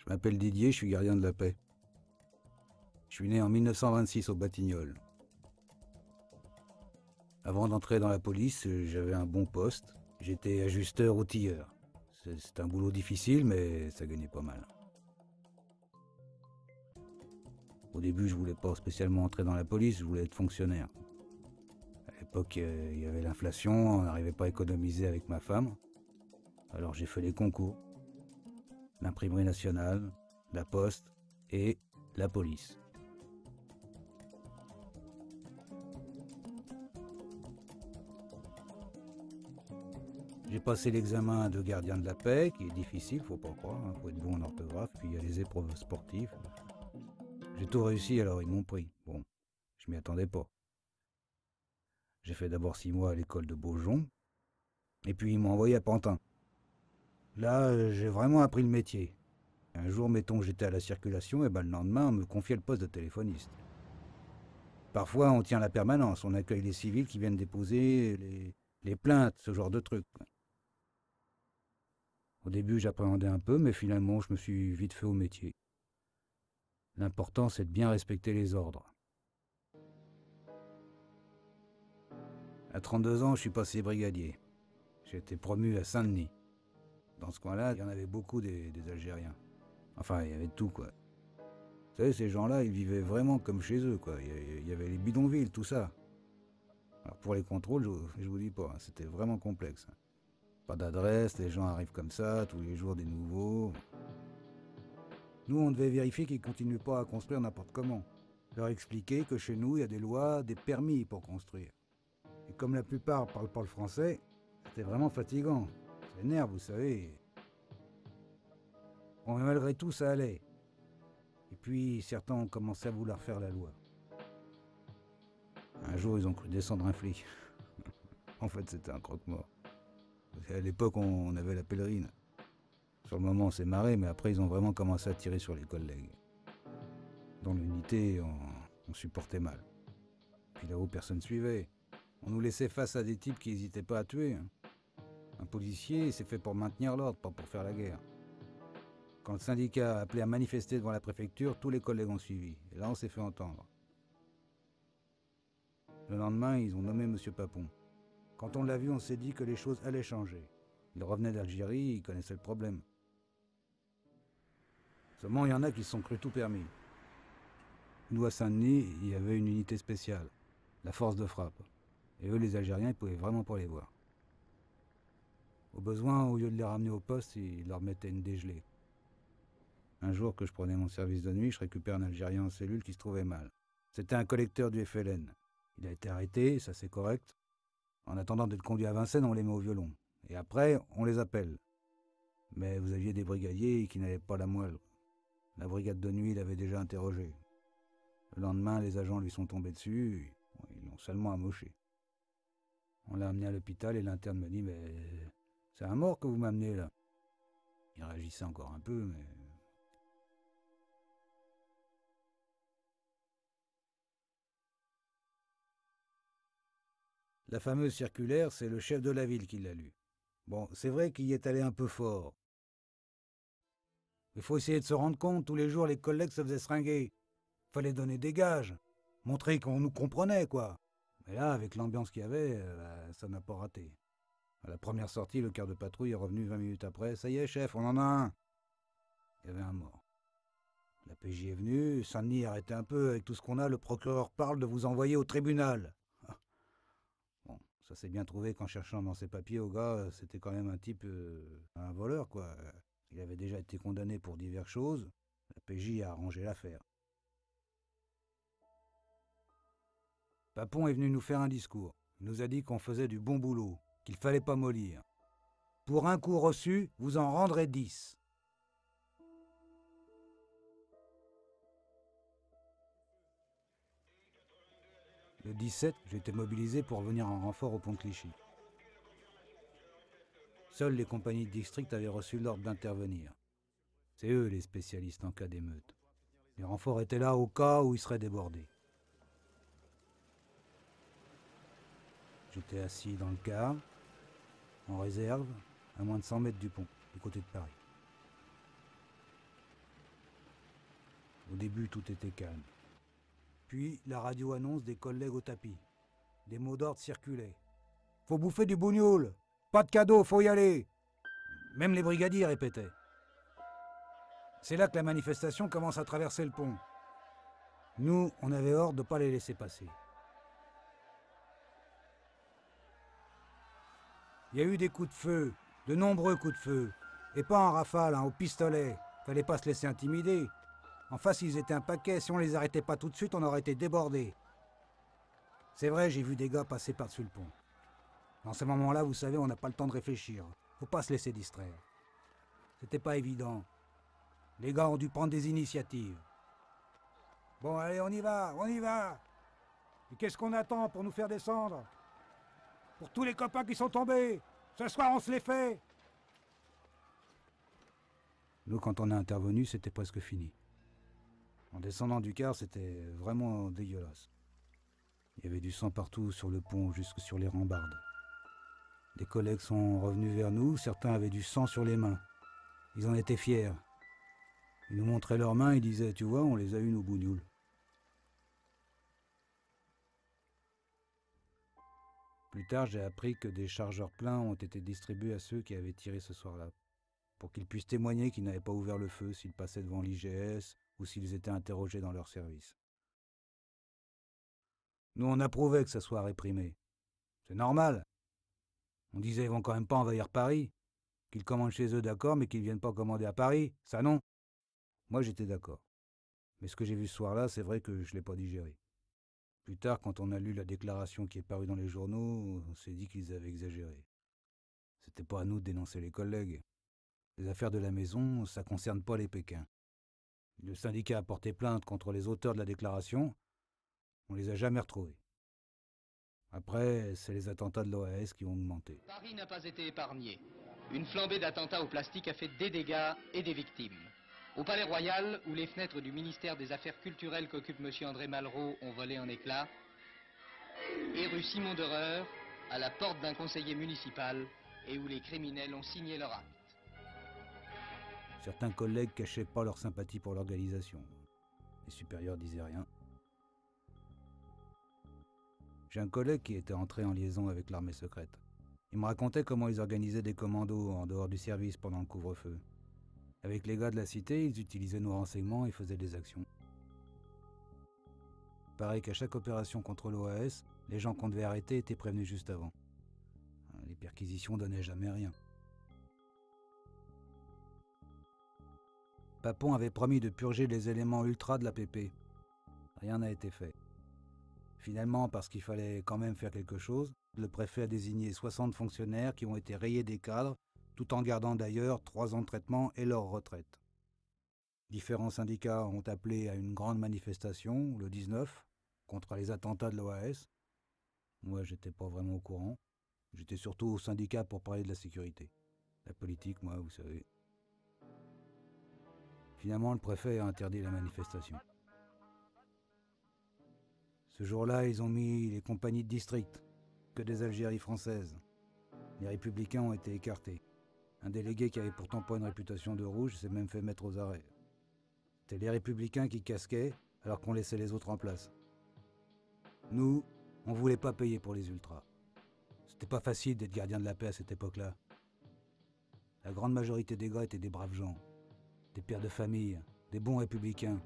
Je m'appelle Didier, je suis gardien de la paix. Je suis né en 1926 au Batignolles. Avant d'entrer dans la police, j'avais un bon poste. J'étais ajusteur outilleur. C'est un boulot difficile, mais ça gagnait pas mal. Au début, je voulais pas spécialement entrer dans la police, je voulais être fonctionnaire. À l'époque, il y avait l'inflation, on n'arrivait pas à économiser avec ma femme. Alors j'ai fait les concours. L'imprimerie nationale, la poste et la police. J'ai passé l'examen de gardien de la paix, qui est difficile, faut pas croire, faut être bon en orthographe, puis il y a les épreuves sportives. J'ai tout réussi, alors ils m'ont pris. Bon, je m'y attendais pas. J'ai fait d'abord 6 mois à l'école de Beaujon, et puis ils m'ont envoyé à Pantin. Là, j'ai vraiment appris le métier. Un jour, mettons, j'étais à la circulation, et ben le lendemain, on me confiait le poste de téléphoniste. Parfois, on tient la permanence, on accueille les civils qui viennent déposer les plaintes, ce genre de trucs. Au début, j'appréhendais un peu, mais finalement, je me suis vite fait au métier. L'important, c'est de bien respecter les ordres. À 32 ans, je suis passé brigadier. J'ai été promu à Saint-Denis. Dans ce coin-là, il y en avait beaucoup des Algériens. Enfin, il y avait de tout, quoi. Vous savez, ces gens-là, ils vivaient vraiment comme chez eux, quoi. Il y avait les bidonvilles, tout ça. Alors pour les contrôles, je vous dis pas, c'était vraiment complexe. Pas d'adresse, les gens arrivent comme ça, tous les jours des nouveaux. Nous, on devait vérifier qu'ils ne continuent pas à construire n'importe comment. Leur expliquer que chez nous, il y a des lois, des permis pour construire. Et comme la plupart parlent pas le français, c'était vraiment fatigant. Ça énerve, vous savez. Bon, mais malgré tout, ça allait. Et puis, certains ont commencé à vouloir faire la loi. Un jour, ils ont cru descendre un flic. En fait, c'était un croque-mort. À l'époque, on avait la pèlerine. Sur le moment, on s'est marré, mais après, ils ont vraiment commencé à tirer sur les collègues. Dans l'unité, on supportait mal. Puis là-haut, personne suivait. On nous laissait face à des types qui n'hésitaient pas à tuer. Un policier, c'est fait pour maintenir l'ordre, pas pour faire la guerre. Quand le syndicat a appelé à manifester devant la préfecture, tous les collègues ont suivi. Et là, on s'est fait entendre. Le lendemain, ils ont nommé M. Papon. Quand on l'a vu, on s'est dit que les choses allaient changer. Il revenait d'Algérie, il connaissait le problème. Seulement, il y en a qui se sont cru tout permis. Nous, à Saint-Denis, il y avait une unité spéciale, la force de frappe. Et eux, les Algériens, ils pouvaient vraiment pas les voir. Au besoin, au lieu de les ramener au poste, ils leur mettaient une dégelée. Un jour que je prenais mon service de nuit, je récupère un Algérien en cellule qui se trouvait mal. C'était un collecteur du FLN. Il a été arrêté, ça c'est correct. En attendant d'être conduit à Vincennes, on les met au violon. Et après, on les appelle. Mais vous aviez des brigadiers qui n'avaient pas la moelle. La brigade de nuit l'avait déjà interrogé. Le lendemain, les agents lui sont tombés dessus, ils l'ont seulement amoché. On l'a amené à l'hôpital et l'interne me dit « Mais c'est un mort que vous m'amenez là ?» Il réagissait encore un peu, mais... La fameuse circulaire, c'est le chef de la ville qui l'a lue. Bon, c'est vrai qu'il y est allé un peu fort. Il faut essayer de se rendre compte, tous les jours les collègues se faisaient seringuer. Fallait donner des gages, montrer qu'on nous comprenait, quoi. Mais là, avec l'ambiance qu'il y avait, ça n'a pas raté. À la première sortie, le quart de patrouille est revenu 20 minutes après. Ça y est, chef, on en a un. Il y avait un mort. La PJ est venue, Saint-Denis arrêtez un peu avec tout ce qu'on a, le procureur parle de vous envoyer au tribunal. Bon, ça s'est bien trouvé qu'en cherchant dans ses papiers au gars, c'était quand même un type, un voleur, quoi. Il avait déjà été condamné pour diverses choses. La PJ a arrangé l'affaire. Papon est venu nous faire un discours. Il nous a dit qu'on faisait du bon boulot, qu'il fallait pas mollir. Pour un coup reçu, vous en rendrez 10. Le 17, j'ai été mobilisé pour venir en renfort au pont de Clichy. Seules les compagnies de district avaient reçu l'ordre d'intervenir. C'est eux les spécialistes en cas d'émeute. Les renforts étaient là au cas où ils seraient débordés. J'étais assis dans le car, en réserve, à moins de 100 mètres du pont, du côté de Paris. Au début, tout était calme. Puis, la radio annonce des collègues au tapis. Des mots d'ordre circulaient. « Faut bouffer du bougnoul! Pas de cadeau, faut y aller !» Même les brigadiers répétaient. C'est là que la manifestation commence à traverser le pont. Nous, on avait ordre de ne pas les laisser passer. Il y a eu des coups de feu, de nombreux coups de feu, et pas en rafale, au pistolet. Fallait pas se laisser intimider. En face, ils étaient un paquet, si on les arrêtait pas tout de suite, on aurait été débordés. C'est vrai, j'ai vu des gars passer par-dessus le pont. Dans ces moments-là, vous savez, on n'a pas le temps de réfléchir. Faut pas se laisser distraire. C'était pas évident. Les gars ont dû prendre des initiatives. Bon, allez, on y va, on y va! Et qu'est-ce qu'on attend pour nous faire descendre? Pour tous les copains qui sont tombés! Ce soir, on se les fait! Nous, quand on a intervenu, c'était presque fini. En descendant du car, c'était vraiment dégueulasse. Il y avait du sang partout sur le pont, jusque sur les rambardes. Des collègues sont revenus vers nous, certains avaient du sang sur les mains. Ils en étaient fiers. Ils nous montraient leurs mains et disaient « Tu vois, on les a eu nos bougnoules. » Plus tard, j'ai appris que des chargeurs pleins ont été distribués à ceux qui avaient tiré ce soir-là, pour qu'ils puissent témoigner qu'ils n'avaient pas ouvert le feu s'ils passaient devant l'IGS ou s'ils étaient interrogés dans leur service. Nous, on approuvait que ça soit réprimé. C'est normal. On disait ils vont quand même pas envahir Paris. Qu'ils commandent chez eux, d'accord, mais qu'ils viennent pas commander à Paris. Ça non. Moi, j'étais d'accord. Mais ce que j'ai vu ce soir-là, c'est vrai que je l'ai pas digéré. Plus tard, quand on a lu la déclaration qui est parue dans les journaux, on s'est dit qu'ils avaient exagéré. C'était pas à nous de dénoncer les collègues. Les affaires de la maison, ça concerne pas les Pékins. Le syndicat a porté plainte contre les auteurs de la déclaration. On les a jamais retrouvés. Après, c'est les attentats de l'OAS qui ont augmenté. Paris n'a pas été épargné. Une flambée d'attentats au plastique a fait des dégâts et des victimes. Au Palais Royal, où les fenêtres du ministère des Affaires culturelles qu'occupe M. André Malraux ont volé en éclats, et rue Simon Dereur, à la porte d'un conseiller municipal, et où les criminels ont signé leur acte. Certains collègues cachaient pas leur sympathie pour l'organisation. Les supérieurs disaient rien. J'ai un collègue qui était entré en liaison avec l'armée secrète. Il me racontait comment ils organisaient des commandos en dehors du service pendant le couvre-feu. Avec les gars de la cité, ils utilisaient nos renseignements et faisaient des actions. Pareil qu'à chaque opération contre l'OAS, les gens qu'on devait arrêter étaient prévenus juste avant. Les perquisitions donnaient jamais rien. Papon avait promis de purger les éléments ultra de l'APP. Rien n'a été fait. Finalement, parce qu'il fallait quand même faire quelque chose, le préfet a désigné 60 fonctionnaires qui ont été rayés des cadres, tout en gardant d'ailleurs 3 ans de traitement et leur retraite. Différents syndicats ont appelé à une grande manifestation, le 19, contre les attentats de l'OAS. Moi, j'étais pas vraiment au courant. J'étais surtout au syndicat pour parler de la sécurité. La politique, moi, vous savez. Finalement, le préfet a interdit la manifestation. Ce jour-là, ils ont mis les compagnies de district, que des Algéries françaises. Les républicains ont été écartés. Un délégué qui avait pourtant pas une réputation de rouge s'est même fait mettre aux arrêts. C'était les républicains qui casquaient, alors qu'on laissait les autres en place. Nous, on voulait pas payer pour les ultras. C'était pas facile d'être gardien de la paix à cette époque-là. La grande majorité des gars étaient des braves gens, des pères de famille, des bons républicains.